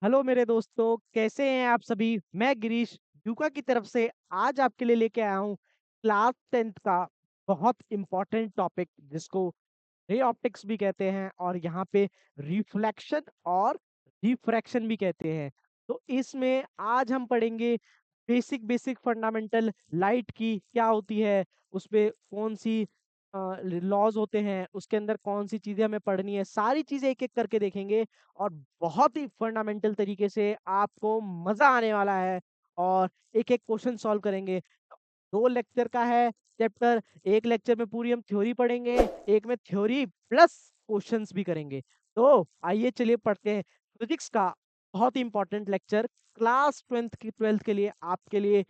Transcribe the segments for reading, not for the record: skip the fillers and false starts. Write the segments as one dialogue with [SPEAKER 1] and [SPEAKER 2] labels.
[SPEAKER 1] Hello मेरे दोस्तों, कैसे हैं आप सभी? मैं गिरीश यूका की तरफ से आज आपके लिए लेके आया हूँ क्लास 10th का बहुत इम्पोर्टेंट टॉपिक जिसको रे ऑप्टिक्स भी कहते हैं और यहाँ पे रिफ्लेक्शन और रिफ्रैक्शन भी कहते हैं। तो इसमें आज हम पढ़ेंगे बेसिक बेसिक फंडामेंटल लाइट की क्या होती है, उसपे कौन सी लॉज होते हैं, उसके अंदर कौन सी चीजें हमें पढ़नी है, सारी चीजें एक एक करके देखेंगे और बहुत ही फंडामेंटल तरीके से आपको मजा आने वाला है। और एक एक क्वेश्चन सॉल्व करेंगे। 2 लेक्चर का है चैप्टर। एक लेक्चर में पूरी हम थ्योरी पढ़ेंगे, एक में थ्योरी प्लस क्वेश्चंस भी करेंगे। तो आइए चलिए पढ़ते हैं फिजिक्स का बहुत ही इंपॉर्टेंट लेक्चर। क्लास 12th के लिए आपके लिए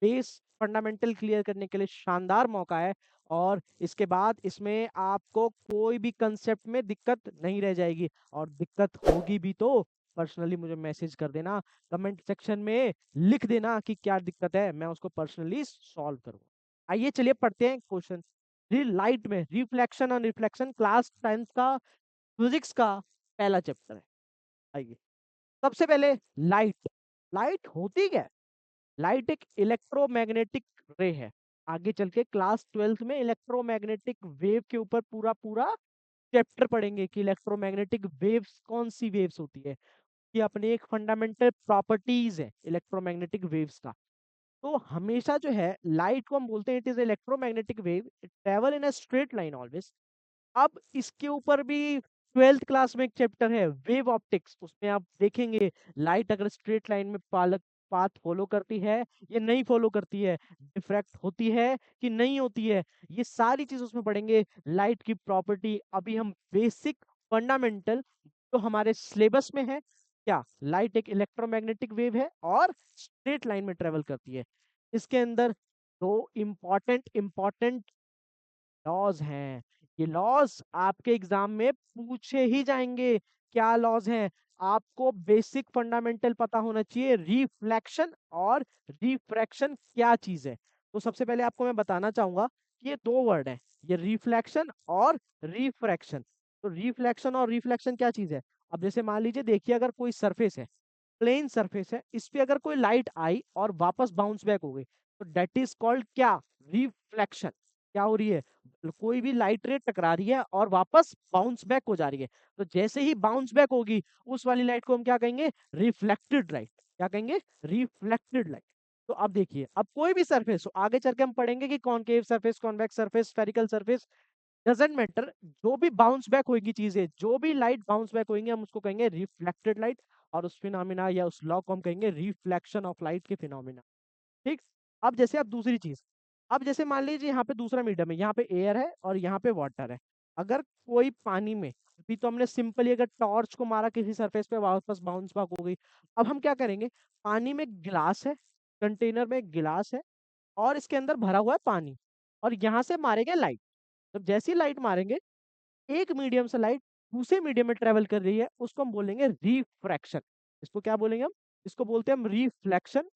[SPEAKER 1] बेस फंडामेंटल क्लियर करने के लिए शानदार मौका है। और इसके बाद इसमें आपको कोई भी कंसेप्ट में दिक्कत नहीं रह जाएगी, और दिक्कत होगी भी तो पर्सनली मुझे मैसेज कर देना, कमेंट सेक्शन में लिख देना कि क्या दिक्कत है, मैं उसको पर्सनली सॉल्व करूंगा। आइए चलिए पढ़ते हैं क्वेश्चन। लाइट में रिफ्लेक्शन और रिफ्लेक्शन क्लास 10th का फिजिक्स का पहला चैप्टर है। आइए सबसे पहले लाइट। लाइट होती क्या है? लाइट एक इलेक्ट्रोमैग्नेटिक रे है। आगे चल के क्लास 12th में इलेक्ट्रोमैग्नेटिक वेव के ऊपर पूरा पूरा चैप्टर पढ़ेंगे कि इलेक्ट्रोमैग्नेटिक वेव्स कौन सी वेव्स होती है। ये अपनी एक फंडामेंटल प्रॉपर्टीज है इलेक्ट्रोमैग्नेटिक वेव्स का। तो हमेशा जो है लाइट को हम बोलते हैं it is electromagnetic wave, it travel in a straight line always. अब इसके ऊपर भी 12th क्लास में एक चैप्टर है वेव ऑप्टिक्स, उसमें आप देखेंगे लाइट अगर स्ट्रेट लाइन में पालक पाथ फॉलो करती है या नहीं फॉलो करती है, डिफ्रैक्ट होती है कि नहीं होती है, ये सारी चीज उसमें पढ़ेंगे। लाइट की प्रॉपर्टी अभी हम बेसिक फंडामेंटल तो हमारे सिलेबस में है। क्या लाइट एक इलेक्ट्रोमैग्नेटिक वेव है और स्ट्रेट लाइन में ट्रेवल करती है। इसके अंदर दो इंपॉर्टेंट लॉज हैं। ये लॉज आपके एग्जाम में पूछे ही जाएंगे। क्या लॉज हैं? आपको बेसिक फंडामेंटल पता होना चाहिए, रिफ्लेक्शन और रिफ्रैक्शन क्या चीज है। तो सबसे पहले आपको मैं बताना चाहूंगा कि ये दो वर्ड हैं, ये रिफ्लेक्शन और रिफ्रैक्शन। तो रिफ्लेक्शन और रिफ्लेक्शन क्या चीज है? अब जैसे मान लीजिए, देखिए अगर कोई सरफेस है, प्लेन सरफेस है, इस पे अगर कोई लाइट आई और वापस बाउंस बैक हो गई, तो डेट इज कॉल्ड क्या? रिफ्लेक्शन। क्या हो रही है? कोई भी लाइट रे टकरा रही है और वापस बाउंस बैक हो जा रही है। तो जैसे ही बाउंस बैक होगी उस वाली लाइट को हम क्या कहेंगे? Reflected light. क्या कहेंगे? Reflected light. तो अब देखिए, अब कोई भी सरफेस हो, आगे चल के हम पढ़ेंगे कि concave surface, convex surface, spherical surface, doesn't matter, जो भी बाउंस बैक होगी चीजें, जो भी लाइट बाउंस बैक होंगे हम उसको कहेंगे रिफ्लेक्टेड लाइट। और उस फिनोमिना या उस लॉ को हम कहेंगे रिफ्लेक्शन ऑफ लाइट के फिनोमिना। ठीक। अब जैसे अब दूसरी चीज, अब जैसे मान लीजिए यहाँ पे दूसरा मीडियम है, यहाँ पे एयर है और यहाँ पे वाटर है। अगर कोई पानी में, अभी तो हमने सिंपली अगर टॉर्च को मारा किसी सरफेस पे, वापस बाउंस बैक हो गई। अब हम क्या करेंगे? पानी में गिलास है, कंटेनर में गिलास है और इसके अंदर भरा हुआ है पानी, और यहाँ से मारेंगे लाइट। तो जैसी लाइट मारेंगे, एक मीडियम से लाइट दूसरे मीडियम में ट्रेवल कर रही है, उसको हम बोलेंगे रिफ्रैक्शन। इसको क्या बोलेंगे हम? इसको बोलते हैं हम रिफ्लेक्शन।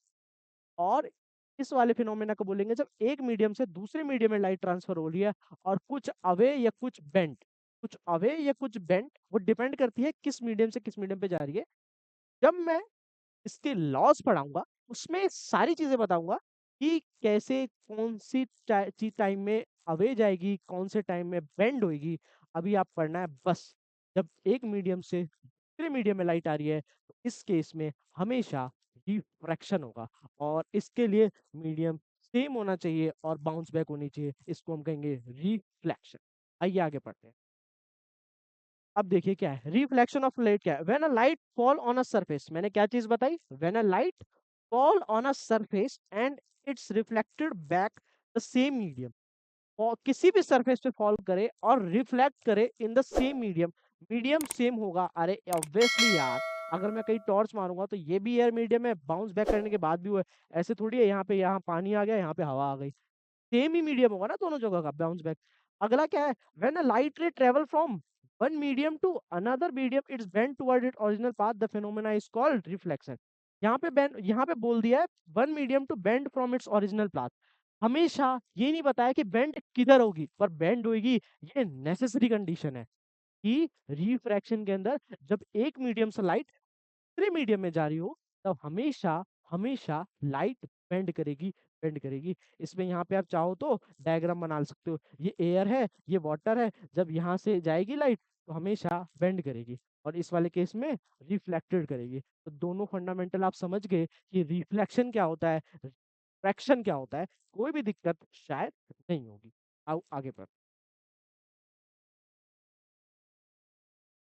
[SPEAKER 1] और इस वाले फिनोमेना को बोलेंगे जब एक मीडियम से दूसरे मीडियम में लाइट ट्रांसफर हो रही है, और कुछ अवे या कुछ बेंट, कुछ अवे या कुछ बेंट, वो डिपेंड करती है किस मीडियम से किस मीडियम पे जा रही है। जब मैं इसके लॉस पढ़ाऊंगा उसमें सारी चीजें बताऊंगा कि कैसे कौन सी चीज टाइम में अवे जाएगी, कौन से टाइम में बेंड होगी। अभी आप पढ़ना है बस, जब एक मीडियम से दूसरे मीडियम में लाइट आ रही है तो इस केस में हमेशा रिफ्रैक्शन होगा, और इसके लिए मीडियम सेम होना चाहिए और बाउंस बैक होनी चाहिए, इसको हम कहेंगे रिफ्लेक्शन। आइए आगे पढ़ते हैं। अब देखिए क्या है रिफ्लेक्शन ऑफ लाइट। क्या है? When a light fall on a surface, मैंने क्या चीज बताई? When a light fall on a surface and it's reflected back the same medium, और किसी भी सरफेस पे फॉल करे और रिफ्लेक्ट करे इन the same medium, medium same होगा। अरे ऑब्वियसली यार, अगर मैं कहीं टॉर्च मारूंगा तो ये भी एयर मीडियम है, बाउंस बैक करने के बाद भी हुआ है। ऐसे थोड़ी है यहाँ पे, यहाँ पानी आ गया, यहाँ पे हवा आ गई, सेम ही मीडियम होगा ना दोनों जगह का बाउंस बैक। अगला क्या है? When a light ray travel from one medium to another medium its bend toward it original path, the phenomena is called reflection. यहाँ पे बेंड, यहाँ पे बोल दिया है one medium to bend from its original path. हमेशा ये नहीं बताया कि बेंड किधर होगी, पर बेंड होगी, ये नेसेसरी कंडीशन है कि रिफ्रैक्शन के अंदर जब एक मीडियम से लाइट दूसरे मीडियम में जा रही हो, तब हमेशा हमेशा लाइट बेंड करेगी, बेंड करेगी। इसमें यहाँ पे आप चाहो तो डायग्राम बना सकते हो, ये एयर है, ये वाटर है, जब यहाँ से जाएगी लाइट तो हमेशा बेंड करेगी, और इस वाले केस में रिफ्लेक्टेड करेगी। तो दोनों फंडामेंटल आप समझ गए कि रिफ्लेक्शन क्या होता है, रिफ्रैक्शन क्या होता है। कोई भी दिक्कत शायद नहीं होगी। आओ आगे पर।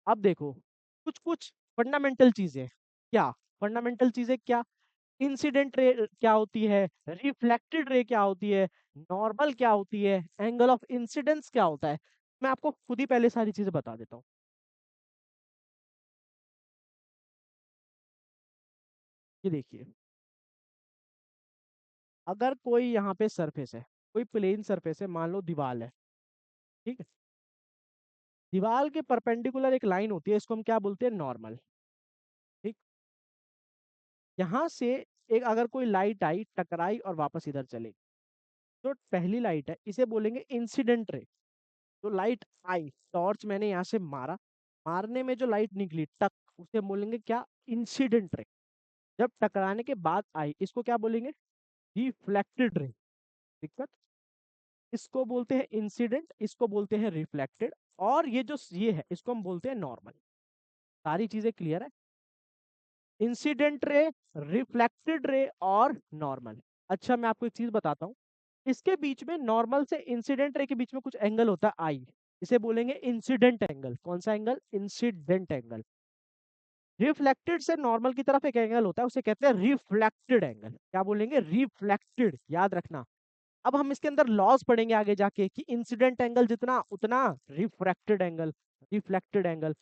[SPEAKER 1] अब देखो कुछ कुछ फंडामेंटल चीजें। क्या फंडामेंटल चीजें? क्या इंसिडेंट रे क्या होती है, रिफ्लेक्टेड रे क्या होती है, नॉर्मल क्या होती है, एंगल ऑफ इंसिडेंस क्या होता है। मैं आपको खुद ही पहले सारी चीजें बता देता हूँ। ये देखिए, अगर कोई यहाँ पे सरफेस है, कोई प्लेन सरफेस है, मान लो दीवार है, ठीक है। दीवार के परपेंडिकुलर एक लाइन होती है, इसको हम क्या बोलते हैं, नॉर्मल। ठीक। यहाँ से एक अगर कोई लाइट आई, टकराई और वापस इधर चली, जो पहली लाइट है इसे बोलेंगे इंसिडेंट रे। जो लाइट आई, टॉर्च मैंने यहाँ से मारा, मारने में जो लाइट निकली टक, उसे बोलेंगे क्या, इंसिडेंट रे। जब टकराने के बाद आई, इसको क्या बोलेंगे, रिफ्लेक्टेड रे। दिक्कत, इसको बोलते हैं इंसिडेंट, इसको बोलते हैं रिफ्लेक्टेड, और ये जो ये है इसको हम बोलते हैं नॉर्मल। सारी चीजें क्लियर है? इंसिडेंट रे, रिफ्लेक्टेड रे और नॉर्मल। अच्छा मैं आपको एक चीज बताता हूँ, इसके बीच में नॉर्मल से इंसिडेंट रे के बीच में कुछ एंगल होता है आई, इसे बोलेंगे इंसिडेंट एंगल। कौन सा एंगल? Incident angle. रिफ्लेक्टेड से नॉर्मल की तरफ एक एंगल होता है, उसे कहते हैं रिफ्लेक्टेड एंगल। क्या बोलेंगे? रिफ्लेक्टेड, याद रखना। अब हम इसके अंदर लॉज पढ़ेंगे आगे जाके कि इंसिडेंट एंगल जितना उतना रिफ्रैक्टेड एंगल, रिफ्लेक्टेड एंगल,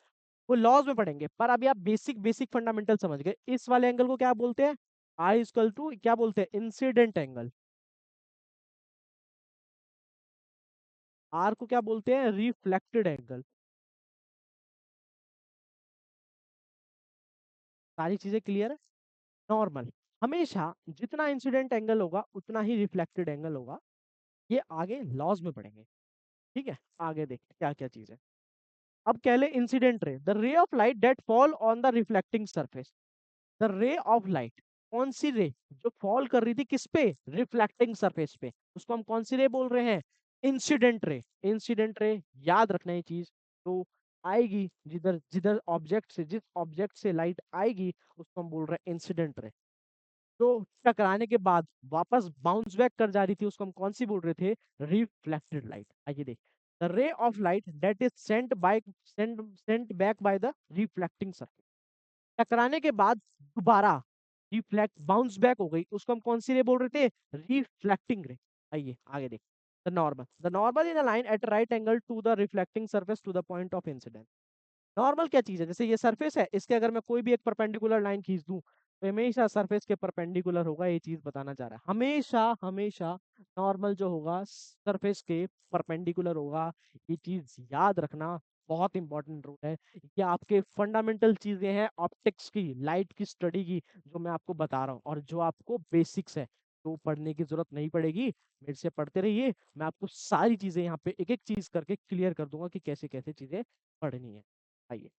[SPEAKER 1] वो लॉज में पढ़ेंगे। पर अभी आप बेसिक बेसिक फंडामेंटल समझ गए। इस वाले एंगल को क्या बोलते हैं? आई इक्वल टू क्या बोलते हैं? Incident angle. आर को क्या बोलते हैं? Reflected angle. सारी चीजें क्लियर है? नॉर्मल हमेशा जितना इंसिडेंट एंगल होगा उतना ही रिफ्लेक्टेड एंगल होगा। ये आगे लॉज में पढ़ेंगे। ठीक है, आगे देखते क्या क्या चीज है। अब कह ले incident ray, the ray of light that fall on the reflecting surface. The ray of light, कौन सी रे जो फॉल कर रही थी किस पे? रिफ्लेक्टिंग सरफेस पे, उसको हम कौन सी रे बोल रहे हैं? Incident ray. इंसिडेंट रे, याद रखना ये चीज। तो आएगी जिधर जिधर ऑब्जेक्ट से, जिस ऑब्जेक्ट से लाइट आएगी उसको हम बोल रहे हैं इंसिडेंट रे। तो टकराने के बाद वापस बाउंस बैक कर जा रही थी, उसको हम कौन सी बोल रहे थे? Reflected light. आइए देख, the ray of light that is sent back by the reflecting surface. टकराने के बाद दोबारा रिफ्लेक्ट बाउंस बैक हो गई, उसको हम कौन सी रे बोल रहे थे? रिफ्लेक्टिंग रे। आइए आगे देख, the normal in a line at right angle to the reflecting surface to the point of incident. Normal क्या चीज है? जैसे ये सरफेस है, इसके अगर मैं कोई भी एक परपेंडिकुलर लाइन खींच दूं तो हमेशा सरफेस के परपेंडिकुलर होगा। ये चीज बताना चाह रहा है, हमेशा हमेशा नॉर्मल जो होगा सरफेस के परपेंडिकुलर होगा। ये चीज याद रखना, बहुत इंपॉर्टेंट रूल है। ये आपके फंडामेंटल चीजें हैं ऑप्टिक्स की, लाइट की स्टडी की, जो मैं आपको बता रहा हूँ और जो आपको बेसिक्स है, तो पढ़ने की जरूरत नहीं पड़ेगी। मेरे से पढ़ते रहिए, मैं आपको सारी चीजें यहाँ पे एक एक चीज करके क्लियर कर दूंगा कि कैसे कैसे चीजें पढ़नी है। आइए,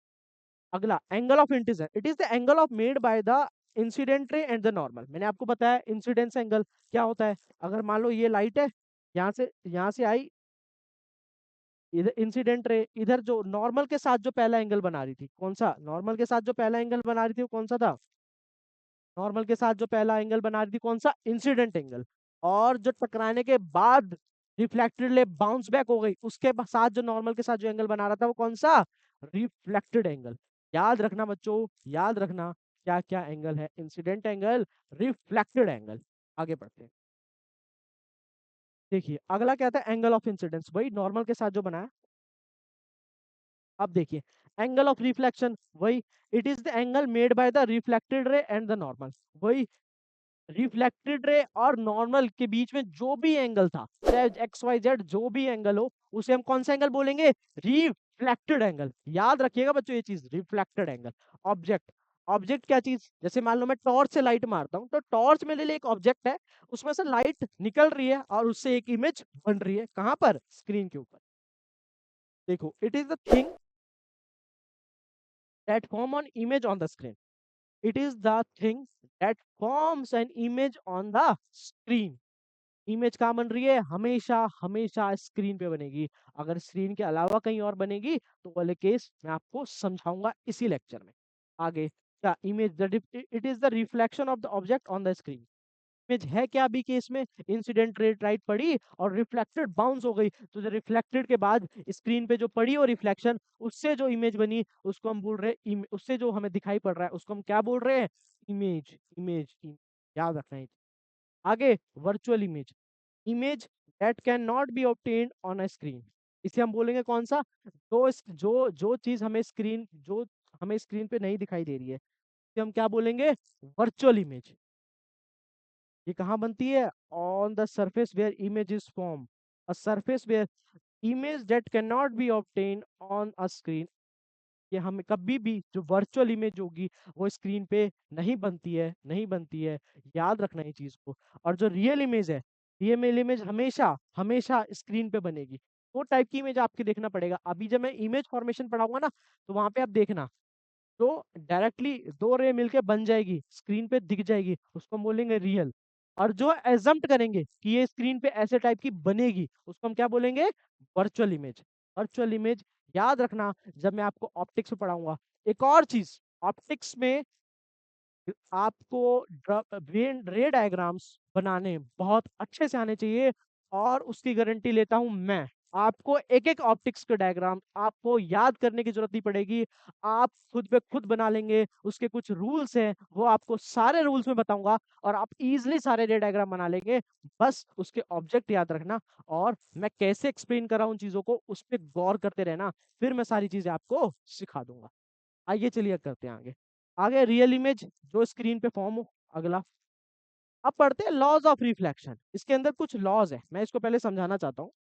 [SPEAKER 1] अगला angle of integer, it is the angle of made by the incident ray and the normal. मैंने आपको बताया इंसिडेंस एंगल क्या होता है। अगर मान लो ये लाइट है, यहाँ से आई, इधर इंसिडेंट रे, इधर जो नॉर्मल के साथ जो पहला एंगल बना रही थी, कौन सा? नॉर्मल के साथ जो पहला एंगल बना रही थी वो कौन सा था? नॉर्मल के साथ जो पहला एंगल बना रही थी कौन सा? Incident angle. और जो टकराने के बाद रिफ्लेक्टेड ले बाउंस बैक हो गई, उसके साथ जो नॉर्मल के साथ जो एंगल बना रहा था वो कौन सा? Reflected angle. याद रखना बच्चों, याद रखना क्या क्या एंगल है, इंसिडेंट एंगल, रिफ्लेक्टेड एंगल। आगे बढ़ते हैं। देखिए अगला क्या था? एंगल ऑफ इंसिडेंस, वही नॉर्मल के साथ जो बनाया। अब देखिए, एंगल ऑफ रिफ्लेक्शन, वही it is the angle made by the reflected ray and the normal. वही रिफ्लेक्टेड रे और नॉर्मल के बीच में जो भी एंगल था, चाहे एक्स वाई जेड जो भी एंगल हो, उसे हम कौन सा एंगल बोलेंगे? Reflected angle. याद रखिएगा बच्चों ये चीज, रिफ्लेक्टेड एंगल। ऑब्जेक्ट, ऑब्जेक्ट क्या चीज? जैसे मान लो मैं टॉर्च से लाइट मारता हूँ, तो टॉर्च मेरे लिए एक ऑब्जेक्ट है, उसमें से लाइट निकल रही है और उससे एक इमेज बन रही है। कहां पर? स्क्रीन के ऊपर। देखो, it is the thing that form on image on the screen. It is the thing that forms an image on the screen. Image कहाँ बन रही है? हमेशा हमेशा स्क्रीन पे बनेगी। अगर स्क्रीन के अलावा कहीं और बनेगी तो वाले केस मैं आपको समझाऊंगा इसी लेक्चर में। आगे क्या image, it is the reflection of the object on the screen. Image है क्या अभी केस में? इंसिडेंट रेट राइट पड़ी और रिफ्लेक्टेड बाउंस हो गई, तो जो रिफ्लेक्टेड के बाद स्क्रीन पे जो पड़ी और रिफ्लेक्शन, उससे जो इमेज बनी उसको हम बोल रहे हैं उससे जो हमें दिखाई पड़ रहा है उसको हम क्या बोल रहे हैं? इमेज। इमेज याद रखना है। आगे virtual image, image that can not be obtained on a screen. इसे हम बोलेंगे कौन सा? जो चीज हमें स्क्रीन पे नहीं दिखाई दे रही है, इसे हम क्या बोलेंगे? Virtual image. ये कहाँ बनती है? On the surface where image is form, a surface where image that can not be obtained on a screen. ये हमें कभी भी जो वर्चुअल इमेज होगी वो स्क्रीन पे नहीं बनती है, नहीं बनती है। याद रखना ये चीज को। और जो रियल इमेज है, रियल इमेज हमेशा हमेशा स्क्रीन पे बनेगी। वो टाइप की इमेज आपके देखना पड़ेगा। अभी जब मैं इमेज फॉर्मेशन पढ़ाऊंगा ना, तो वहां पे आप देखना, तो डायरेक्टली दो रे मिलके बन जाएगी, स्क्रीन पे दिख जाएगी, उसको हम बोलेंगे रियल। और जो एजम्प्ट करेंगे कि ये स्क्रीन पे ऐसे टाइप की बनेगी, उसको हम क्या बोलेंगे? Virtual image. वर्चुअल इमेज याद रखना जब मैं आपको ऑप्टिक्स में पढ़ाऊंगा। एक और चीज, ऑप्टिक्स में आपको रे डायग्राम्स बनाने बहुत अच्छे से आने चाहिए, और उसकी गारंटी लेता हूं मैं। आपको एक एक ऑप्टिक्स के डायग्राम आपको याद करने की जरूरत नहीं पड़ेगी, आप खुद पे खुद बना लेंगे। उसके कुछ रूल्स हैं, वो आपको सारे रूल्स में बताऊंगा, और आप इजीली सारे रे डायग्राम बना लेंगे। बस उसके ऑब्जेक्ट याद रखना, और मैं कैसे एक्सप्लेन कर रहा हूं उन चीजों को उस पर गौर करते रहना, फिर मैं सारी चीजें आपको सिखा दूंगा। आइए चलिए करते हैं आगे। आगे रियल इमेज जो स्क्रीन पे फॉर्म हो। अगला अब पढ़ते हैं लॉज ऑफ रिफ्लेक्शन। इसके अंदर कुछ लॉज है, मैं इसको पहले समझाना चाहता हूँ।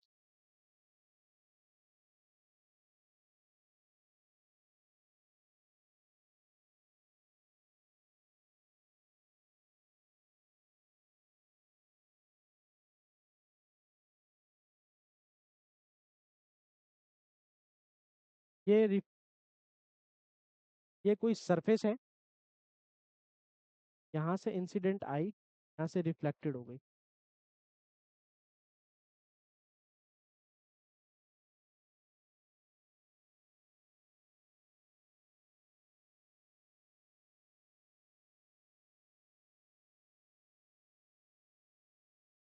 [SPEAKER 1] ये रि- ये कोई सरफेस है, यहाँ से इंसिडेंट आई, यहाँ से रिफ्लेक्टेड हो गई।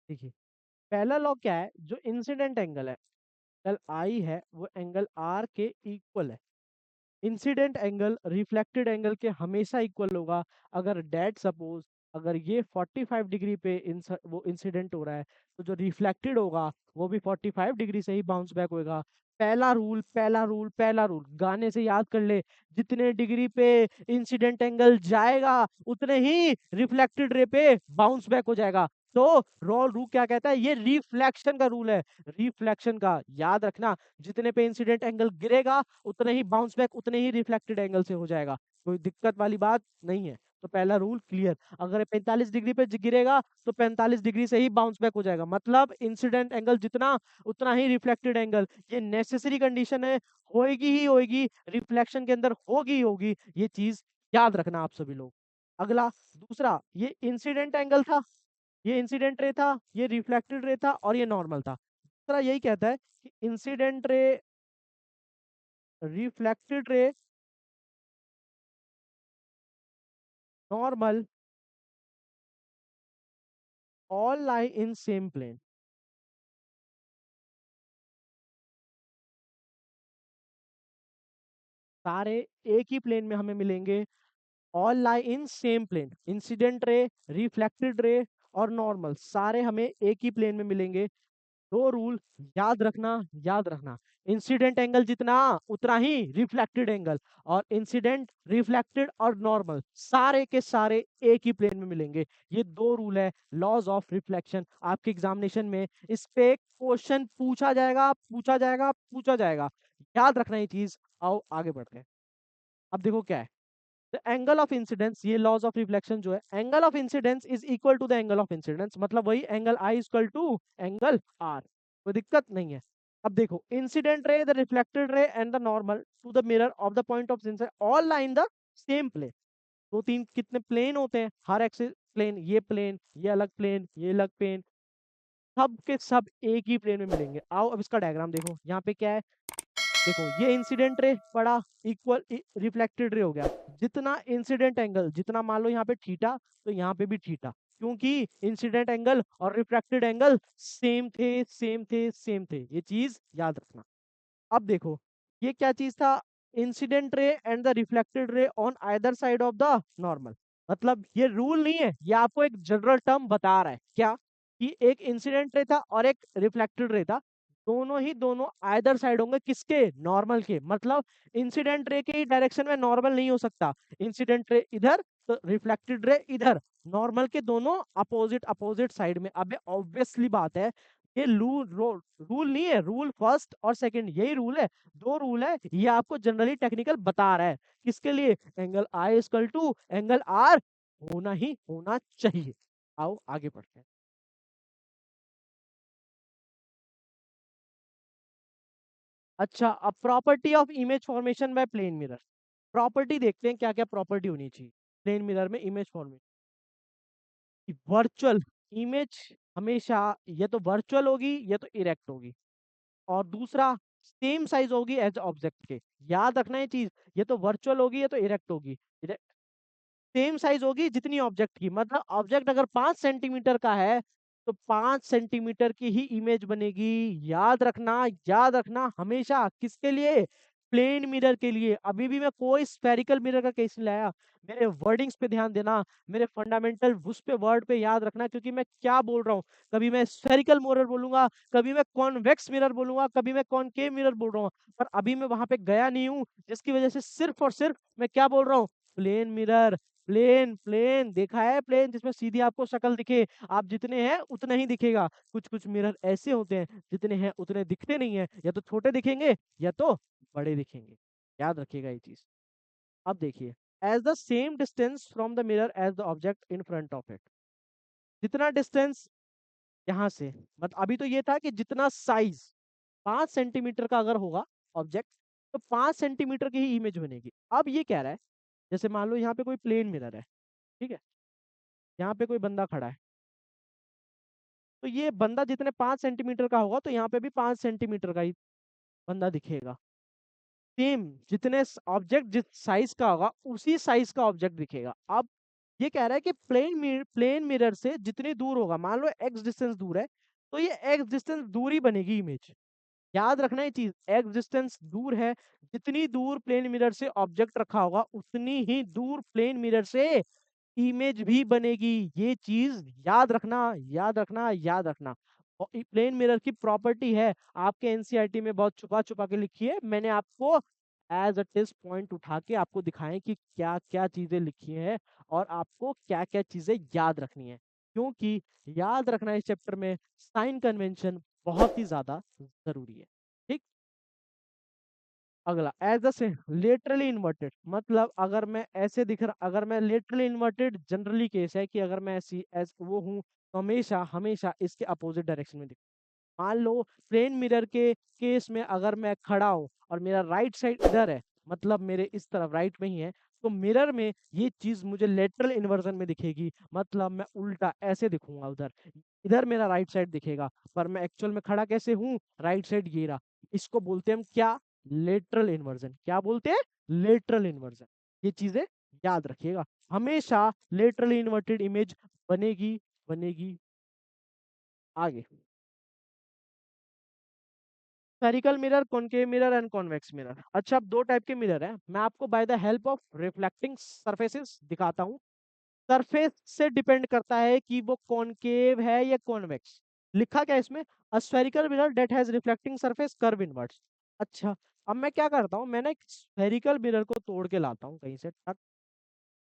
[SPEAKER 1] देखिए पहला लॉ क्या है, जो इंसिडेंट एंगल है, एंगल आई है, वो एंगल आर के इक्वल है। इंसिडेंट एंगल रिफ्लेक्टेड एंगल के हमेशा इक्वल होगा। अगर डेट सपोज, अगर ये 45 डिग्री पे वो इंसिडेंट हो रहा है, तो जो रिफ्लेक्टेड होगा वो भी 45 डिग्री से ही बाउंस बैक होएगा। पहला रूल, पहला रूल, पहला रूल गाने से याद कर ले। जितने डिग्री पे इंसिडेंट एंगल जाएगा, उतने ही रिफ्लेक्टेड रे पे बाउंस बैक हो जाएगा। तो रोल रूल क्या कहता है? ये रिफ्लेक्शन का रूल है, रिफ्लेक्शन का। याद रखना, जितने पे इंसिडेंट एंगल गिरेगा, उतने ही बाउंस बैक उतने ही रिफ्लेक्टेड एंगल से हो जाएगा। कोई दिक्कत वाली बात नहीं है। तो पहला रूल क्लियर। अगर 45 डिग्री पे गिरेगा तो 45 डिग्री से ही बाउंस बैक हो जाएगा, मतलब इंसिडेंट एंगल जितना उतना ही रिफ्लेक्टेड एंगल। ये नेसेसरी कंडीशन है, होएगी ही होएगी, रिफ्लेक्शन के अंदर होगी ही होगी। ये चीज याद रखना आप सभी लोग। अगला दूसरा, ये इंसिडेंट एंगल था, ये इंसिडेंट रे था, ये रिफ्लेक्टेड रे था, और ये नॉर्मल था। दूसरा यही कहता है कि incident ray, reflected ray, normal, all lie in same plane. सारे एक ही प्लेन में हमें मिलेंगे। All lie in same plane, incident ray, reflected ray और नॉर्मल सारे हमें एक ही प्लेन में मिलेंगे। दो रूल याद रखना, याद रखना। इंसिडेंट एंगल जितना उतना ही रिफ्लेक्टेड एंगल, और इंसिडेंट, रिफ्लेक्टेड और नॉर्मल सारे के सारे एक ही प्लेन में मिलेंगे। ये दो रूल है लॉज ऑफ रिफ्लेक्शन। आपके एग्जामिनेशन में इस पे क्वेश्चन पूछा जाएगा, पूछा जाएगा, पूछा जाएगा। याद रखना ये चीज। आओ आगे बढ़ते हैं। अब देखो क्या है द एंगल ऑफ इंसिडेंस। ये लॉज ऑफ रिफ्लेक्शन जो है, angle of incidence is equal to the angle of incidence, मतलब वही angle I equal to angle R. कोई दिक्कत नहीं है। अब देखो incident ray, the reflected ray and the normal to the mirror of the point of incidence all lie in the same plane. दो तीन कितने प्लेन होते हैं, हर एक्सिस प्लेन, ये प्लेन, ये अलग प्लेन, ये अलग प्लेन, सब के सब एक ही प्लेन में मिलेंगे। आओ अब इसका डायग्राम देखो, यहाँ पे क्या है, देखो ये इंसिडेंट रे पड़ा, इक्वल रिफ्लेक्टेड रे हो गया। जितना इंसिडेंट एंगल, जितना मान लो यहाँ पे थीटा, तो यहाँ पे भी थीटा, क्योंकि इंसिडेंट एंगल और रिफ्रैक्टेड एंगल सेम थे, सेम थे, सेम थे। ये चीज याद रखना। अब देखो ये क्या चीज था, incident ray and the reflected रे on either side of the normal. मतलब ये रूल नहीं है, ये आपको एक जनरल टर्म बता रहा है क्या, कि एक इंसिडेंट रे था और एक रिफ्लेक्टेड रे था, दोनों ही दोनों आइदर साइड होंगे किसके, नॉर्मल के। मतलब इंसिडेंट रे के ही डायरेक्शन में नॉर्मल नहीं हो सकता, इंसिडेंट रे इधर तो रिफ्लेक्टेड रे इधर, नॉर्मल के दोनों अपोजिट अपोजिट साइड में। अबे ऑब्वियसली बात है, ये रूल नहीं है, रूल फर्स्ट और सेकंड यही रूल है, दो रूल है, ये आपको जनरली टेक्निकल बता रहा है। किसके लिए, angle I equal to angle R होना ही होना चाहिए। आओ आगे बढ़ते हैं। अच्छा, अब property of image formation by plane mirror. Property देखते हैं क्या क्या प्रॉपर्टी होनी चाहिए प्लेन मिरर में इमेज फॉर्मेशन। वर्चुअल इमेज हमेशा या तो वर्चुअल होगी या तो इरेक्ट होगी, और दूसरा सेम साइज होगी एज ऑब्जेक्ट के। याद रखना ये चीज, ये तो वर्चुअल होगी या तो इरेक्ट होगी, सेम साइज होगी जितनी ऑब्जेक्ट की। मतलब ऑब्जेक्ट अगर 5 सेंटीमीटर का है तो 5 सेंटीमीटर की ही इमेज बनेगी। याद रखना, याद रखना हमेशा, किसके लिए, प्लेन मिरर के लिए। अभी भी मैं कोई स्फेरिकल मिरर का केस नहीं लाया। मेरे वर्डिंग्स पे ध्यान देना, मेरे फंडामेंटल उस पे वर्ड पे याद रखना, क्योंकि मैं क्या बोल रहा हूँ। कभी मैं स्फेरिकल मिरर बोलूंगा, कभी मैं कॉन्वेक्स मिरर बोलूंगा, कभी मैं कॉनकेव मिरर बोल रहा हूँ, पर अभी मैं वहां पे गया नहीं हूँ, जिसकी वजह से सिर्फ और सिर्फ मैं क्या बोल रहा हूँ, प्लेन मिरर। प्लेन प्लेन देखा है, प्लेन जिसमें सीधी आपको शक्ल दिखे, आप जितने हैं उतना ही दिखेगा। कुछ कुछ मिरर ऐसे होते हैं जितने हैं उतने दिखते नहीं है, या तो छोटे दिखेंगे या तो बड़े दिखेंगे। याद रखिएगा ये चीज। अब देखिए, as the same distance from the mirror as the object in front of it. जितना डिस्टेंस यहाँ से, मतलब अभी तो ये था कि जितना साइज 5 सेंटीमीटर का अगर होगा ऑब्जेक्ट, तो 5 सेंटीमीटर की ही इमेज बनेगी। अब ये कह रहा है, जैसे मान लो यहाँ पे कोई प्लेन मिरर है, ठीक है, यहाँ पे कोई बंदा खड़ा है, तो ये बंदा जितने 5 सेंटीमीटर का होगा तो यहाँ पे भी 5 सेंटीमीटर का ही बंदा दिखेगा। सेम जितने ऑब्जेक्ट जिस साइज का होगा उसी साइज का ऑब्जेक्ट दिखेगा। अब ये कह रहा है कि प्लेन मिरर से जितनी दूर होगा, मान लो एक्स डिस्टेंस दूर है, तो ये एक्स डिस्टेंस दूर ही बनेगी इमेज। याद रखना ये चीज, एक्स डिस्टेंस दूर है, जितनी दूर प्लेन मिरर से ऑब्जेक्ट रखा होगा उतनी ही दूर प्लेन मिरर से इमेज भी बनेगी। ये चीज याद रखना, याद रखना, याद रखना। और प्लेन मिरर की प्रॉपर्टी है, आपके एनसीईआरटी में बहुत छुपा छुपा के लिखी है, मैंने आपको एज अ टेस्ट पॉइंट उठा के आपको दिखाएं कि क्या क्या चीजें लिखी हैं और आपको क्या क्या चीजें याद रखनी है। क्योंकि याद रखना इस चैप्टर में साइन कन्वेंशन बहुत ही ज्यादा जरूरी है। ठीक। अगला, as the same laterally inverted, मतलब अगर मैं ऐसे दिख रहा, अगर मैं लेटरली इन्वर्टेड जनरली केस है कि अगर मैं ऐसी एज वो हूँ तो हमेशा हमेशा इसके अपोजिट डायरेक्शन में दिख। मान लो प्लेन मिरर के केस में अगर मैं खड़ा हूँ और मेरा राइट साइड इधर है, मतलब मेरे इस तरफ राइट में ही है, तो मिरर में ये चीज मुझे लेटरल इन्वर्जन में दिखेगी। मतलब मैं उल्टा ऐसे दिखूंगा उधर, इधर मेरा राइट साइड दिखेगा, पर मैं एक्चुअल में खड़ा कैसे हूँ, राइट साइड ये रहा। इसको बोलते हैं हम क्या, लेटरल इन्वर्जन। क्या बोलते हैं, लेटरल इन्वर्जन। ये चीजें याद रखिएगा, हमेशा लेटरली इन्वर्टेड इमेज बनेगी, बनेगी। आगे, spherical mirror, concave mirror and convex mirror. अच्छा, अब दो टाइप के मिरर हैं, मैं आपको by the help of reflecting surfaces दिखाता हूँ। सरफेस से डिपेंड करता है कि वो कॉनकेव है या कॉन्वेक्स। लिखा क्या है इसमें, a spherical mirror that has reflecting surface curve inverts. अच्छा, अब मैं क्या करता हूँ, मैं ना एक स्फेरिकल मिरर को तोड़ के लाता हूँ कहीं से, टक,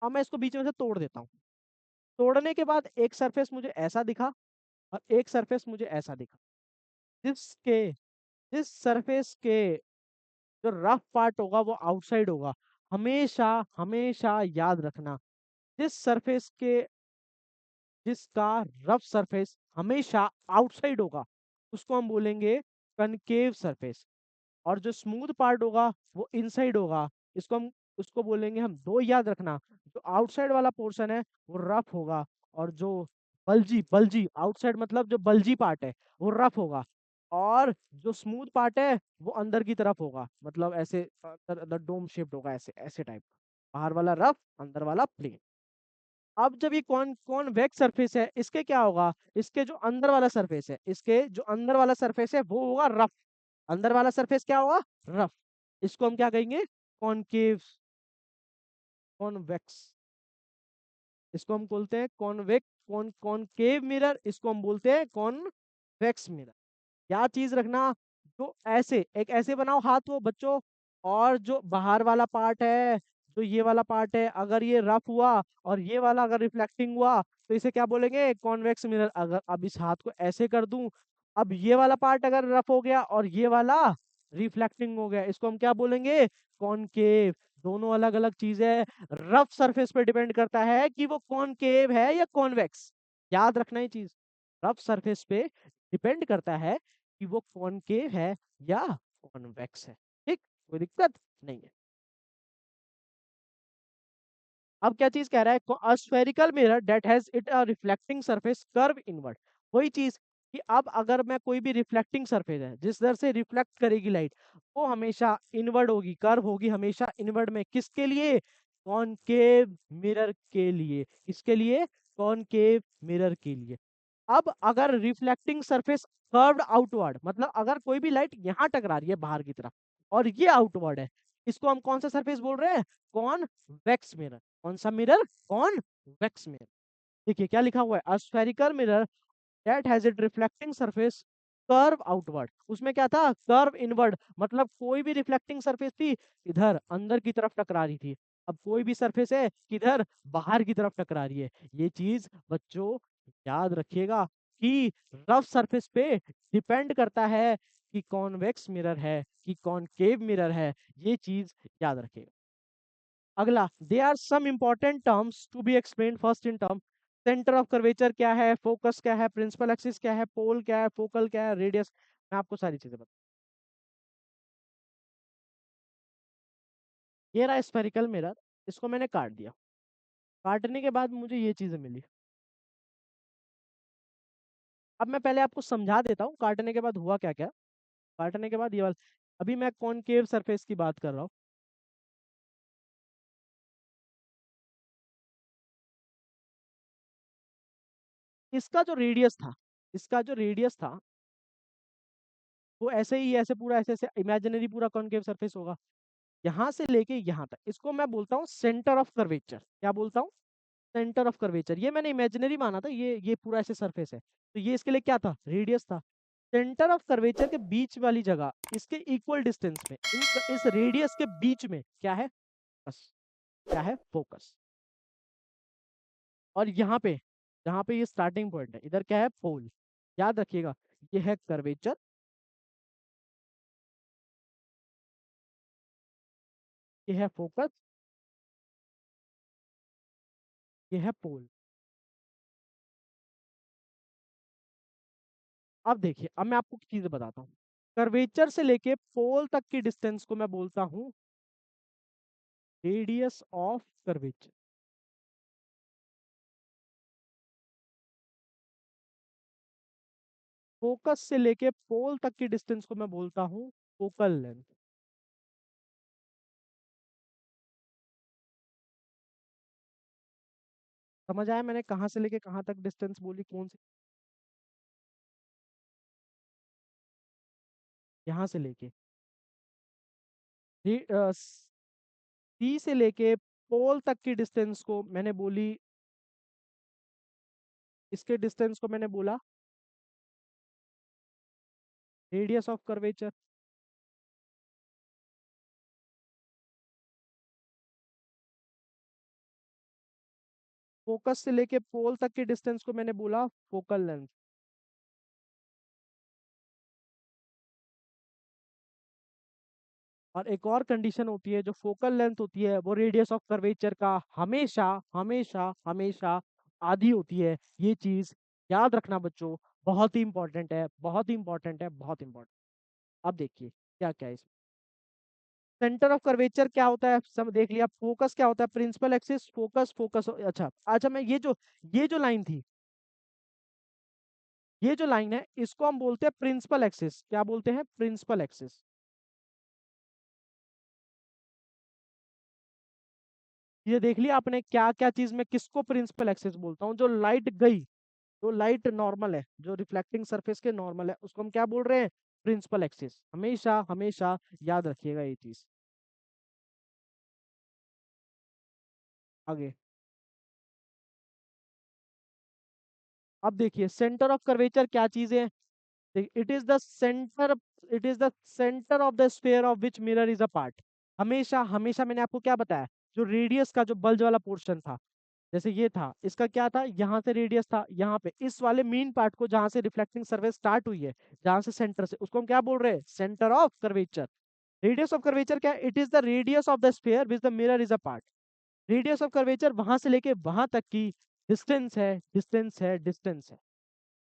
[SPEAKER 1] अब मैं इसको बीच में से तोड़ देता हूँ। तोड़ने के बाद एक सरफेस मुझे ऐसा दिखा और एक सरफेस मुझे ऐसा दिखा। जिसके जिस सरफेस के जो रफ पार्ट होगा वो आउटसाइड होगा। हमेशा हमेशा याद रखना, जिस सरफेस के जिसका रफ सरफेस हमेशा आउटसाइड होगा उसको हम बोलेंगे कनकेव सरफेस, और जो स्मूथ पार्ट होगा वो इनसाइड होगा, इसको हम उसको बोलेंगे हम दो, याद रखना। जो आउटसाइड वाला पोर्शन है वो रफ होगा, और जो बल्जी बल्जी आउटसाइड मतलब जो बल्जी पार्ट है वो रफ होगा, और जो स्मूथ पार्ट है वो अंदर की तरफ होगा, मतलब ऐसे अंदर अंदर डोम शेप्ड होगा, ऐसे ऐसे टाइप। बाहर वाला रफ, अंदर वाला प्लेन। अब जब ये कौन कॉन्वेक्स सरफेस है, इसके क्या होगा, इसके जो अंदर वाला सरफेस है, इसके जो अंदर वाला सरफेस है वो होगा रफ। अंदर वाला सरफेस क्या होगा, रफ। इसको हम क्या कहेंगे, कॉनकेव, कॉन्वेक्स। इसको हम बोलते हैं कॉन्वेक्स, कॉनकेव मिरर, इसको हम बोलते हैं कॉन्वेक्स मिरर। क्या चीज रखना, जो ऐसे एक ऐसे बनाओ हाथ वो बच्चों, और जो बाहर वाला पार्ट है, जो ये वाला पार्ट है, अगर ये रफ हुआ और ये वाला अगर रिफ्लेक्टिंग हुआ तो इसे क्या बोलेंगे, कॉन्वेक्स मिरर। अगर अब इस हाथ को ऐसे कर दूं, अब ये वाला पार्ट अगर रफ हो गया और ये वाला रिफ्लेक्टिंग हो गया, इसको हम क्या बोलेंगे, कॉनकेव। दोनों अलग अलग चीज है। रफ सरफेस पे डिपेंड करता है कि वो कॉनकेव है या कॉन्वेक्स। याद रखना ये चीज, रफ सरफेस पे डिपेंड करता है कि वो कॉनकेव है या कॉन्वेक्स है। ठीक, कोई दिक्कत नहीं है। अब क्या चीज कह रहा है, a spherical mirror that has it a reflecting surface curve inward. वही चीज कि अब अगर मैं कोई भी रिफ्लेक्टिंग सरफेस है जिस दर से रिफ्लेक्ट करेगी लाइट, वो हमेशा इनवर्ड होगी, कर्व होगी हमेशा इनवर्ड में। किसके लिए, कॉनकेव मिरर के लिए। किसके लिए, कॉनकेव मिरर के लिए। अब अगर रिफ्लेक्टिंग सरफेस कर्व्ड आउटवर्ड, मतलब अगर कोई भी लाइट यहाँ टकरा रही है बाहर की तरफ और ये आउटवर्ड है, इसको हम कौन सा सरफेस बोल रहे हैं, कॉन्वेक्स मिरर। कौन सा मिरर, कॉन्वेक्स मिरर। देखिए क्या लिखा हुआ है, a spherical mirror that has it reflecting surface curve outward. उसमें क्या था, कर्व इनवर्ड, मतलब कोई भी रिफ्लेक्टिंग सरफेस थी इधर अंदर की तरफ टकरा रही थी। अब कोई भी सरफेस है किधर, बाहर की तरफ टकरा रही है। ये चीज बच्चों याद रखिएगा कि रफ सरफेस पे डिपेंड करता है कि कॉन्वेक्स मिरर है कि कॉनकेव मिरर है। ये चीज याद रखिएगा। अगला, there are some important terms to be explain first in term. Centre of curvature क्या है, फोकस क्या है, प्रिंसिपल एक्सिस क्या है, पोल क्या है, फोकल क्या है, रेडियस। मैं आपको सारी चीजें बता, ये रहा स्फेरिकल मिरर, इसको मैंने काट दिया। काटने के बाद मुझे ये चीजें मिली। अब मैं पहले आपको समझा देता हूँ काटने के बाद हुआ क्या क्या। काटने के बाद ये वाला, अभी मैं कॉनकेव सरफेस की बात कर रहा हूँ। इसका जो रेडियस था, इसका जो रेडियस था वो ऐसे ही, ऐसे पूरा ऐसे ऐसे इमेजिनरी पूरा कॉनकेव सरफेस होगा, यहाँ से लेके यहाँ तक। इसको मैं बोलता हूँ सेंटर ऑफ कर्वेचर। क्या बोलता हूँ, सेंटर ऑफ कर्वेचर। ये मैंने इमेजिनरी माना था, ये पूरा ऐसे सरफेस है, तो ये इसके लिए क्या था, रेडियस था। सेंटर ऑफ कर्वेचर के बीच वाली जगह, इसके इक्वल डिस्टेंस में, इस रेडियस के बीच में क्या है, बस क्या है, फोकस। और यहाँ पे, जहाँ पे ये स्टार्टिंग पॉइंट है, इधर क्या है, पोल। याद रखिएगा, ये है कर्वेचर, ये है फोकस, ये है पोल। अब देखिए, अब मैं आपको चीजें बताता हूँ। कर्वेचर से लेके पोल तक की डिस्टेंस को मैं बोलता हूँ रेडियस ऑफ कर्वेचर। फोकस से लेके पोल तक की डिस्टेंस को मैं बोलता हूँ फोकल लेंथ। समझ आया मैंने कहाँ से लेके कहाँ तक डिस्टेंस बोली, कौन सी, यहाँ से लेके सी से लेके पोल तक की डिस्टेंस को मैंने बोली, इसके डिस्टेंस को मैंने बोला रेडियस ऑफ कर्वेचर। फोकस से लेके पोल तक की डिस्टेंस को मैंने बोला फोकल लेंथ। और एक और कंडीशन होती है, जो फोकल लेंथ होती है वो रेडियस ऑफ कर्वेचर का हमेशा हमेशा हमेशा आधी होती है। ये चीज याद रखना बच्चों, बहुत ही इंपॉर्टेंट है, बहुत ही इंपॉर्टेंट है, बहुत इंपॉर्टेंट। अब देखिए क्या क्या है इसमें। सेंटर ऑफ कर्वेचर क्या होता है, सब देख लिया। फोकस क्या होता है, प्रिंसिपल एक्सिस, फोकस, फोकस। अच्छा अच्छा, मैं ये जो लाइन थी, ये जो लाइन है, इसको हम बोलते हैं प्रिंसिपल एक्सिस। क्या बोलते हैं, प्रिंसिपल एक्सिस। ये देख लिया आपने क्या क्या चीज में किसको प्रिंसिपल एक्सिस बोलता हूँ। जो लाइट गई, जो लाइट नॉर्मल है, जो रिफ्लेक्टिंग सरफेस के नॉर्मल है, उसको हम क्या बोल रहे हैं, प्रिंसिपल एक्सिस। हमेशा हमेशा याद रखिएगा ये चीज। आगे, अब देखिए सेंटर ऑफ कर्वेचर क्या चीज है। It is the centre, it is the centre of the sphere of which mirror is a part. हमेशा हमेशा मैंने आपको क्या बताया, जो रेडियस का जो बल्ज वाला पोर्शन था, जैसे ये था, इसका क्या था, यहाँ से रेडियस था, यहाँ पे इस वाले मीन पार्ट को, जहां से रिफ्लेक्टिंग सर्फेस स्टार्ट हुई है, जहां से सेंटर से, उसको हम क्या बोल रहे हैं, centre of curvature. Radius of curvature क्या है, it is the radius of the sphere which the mirror is a part. Radius of curvature वहां से लेके वहां तक की डिस्टेंस है, डिस्टेंस है, डिस्टेंस है।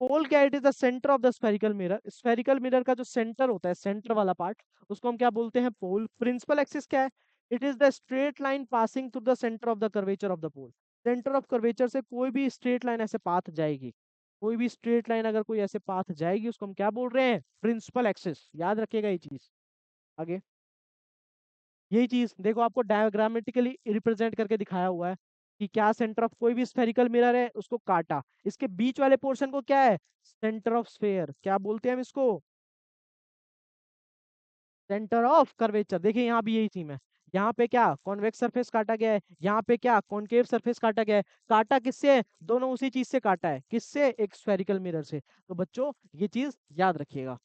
[SPEAKER 1] पोल क्या, it is the centre of the spherical mirror. Spherical mirror का जो सेंटर होता है, सेंटर वाला पार्ट, उसको हम क्या बोलते हैं, पोल। प्रिंसिपल एक्सिस क्या है, it is the straight line passing through the centre of the curvature of the pole. Centre of curvature से कोई भी स्ट्रेट लाइन ऐसे पाथ जाएगी, कोई भी स्ट्रेट लाइन अगर कोई ऐसे पाथ जाएगी, उसको हम क्या बोल रहे हैं, प्रिंसिपल एक्सिस। याद रखिएगा ये चीज। आगे, यही चीज देखो, आपको डायग्रामेटिकली रिप्रेजेंट करके दिखाया हुआ है कि क्या सेंटर ऑफ कोई भी स्फेरिकल मिरर है, उसको काटा, इसके बीच वाले पोर्शन को क्या है, सेंटर ऑफ स्फेयर। क्या बोलते हैं हम इसको, सेंटर ऑफ कर्वेचर। देखिए यहाँ भी यही थीम है। यहाँ पे क्या कॉन्वेक्स सरफेस काटा गया है, यहाँ पे क्या कॉनकेव सरफेस काटा गया है। काटा किससे है, दोनों उसी चीज से काटा है, किससे, एक स्फेरिकल मिरर से। तो बच्चों ये चीज याद रखिएगा।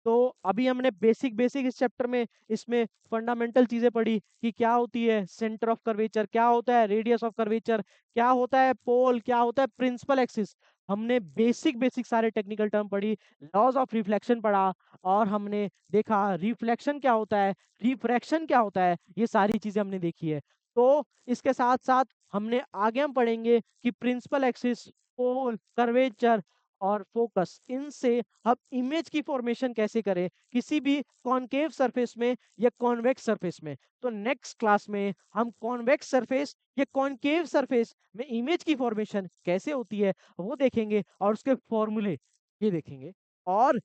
[SPEAKER 1] तो अभी हमने बेसिक बेसिक इस चैप्टर में, इसमें फंडामेंटल चीजें पढ़ी कि क्या होती है सेंटर ऑफ कर्वेचर, क्या होता है रेडियस ऑफ कर्वेचर, क्या होता है पोल, क्या होता है प्रिंसिपल एक्सिस। हमने बेसिक बेसिक सारे टेक्निकल टर्म पढ़ी, लॉज ऑफ रिफ्लेक्शन पढ़ा, और हमने देखा रिफ्लेक्शन क्या होता है, रिफ्रैक्शन क्या होता है, ये सारी चीजें हमने देखी है। तो इसके साथ साथ हमने आगे हम पढ़ेंगे कि प्रिंसिपल एक्सिस, पोल, कर्वेचर और फोकस, इनसे हम इमेज की फॉर्मेशन कैसे करें किसी भी कॉनकेव सरफेस में या कॉन्वेक्स सरफेस में। तो नेक्स्ट क्लास में हम कॉन्वेक्स सरफेस या कॉनकेव सरफेस में इमेज की फॉर्मेशन कैसे होती है वो देखेंगे, और उसके फॉर्मूले ये देखेंगे। और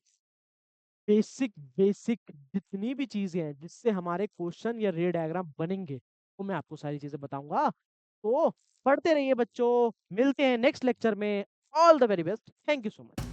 [SPEAKER 1] बेसिक बेसिक जितनी भी चीजें हैं जिससे हमारे क्वेश्चन या रे डायग्राम बनेंगे, वो मैं आपको सारी चीजें बताऊंगा। तो पढ़ते रहिए बच्चों, मिलते हैं नेक्स्ट लेक्चर में। All the very best, thank you so much.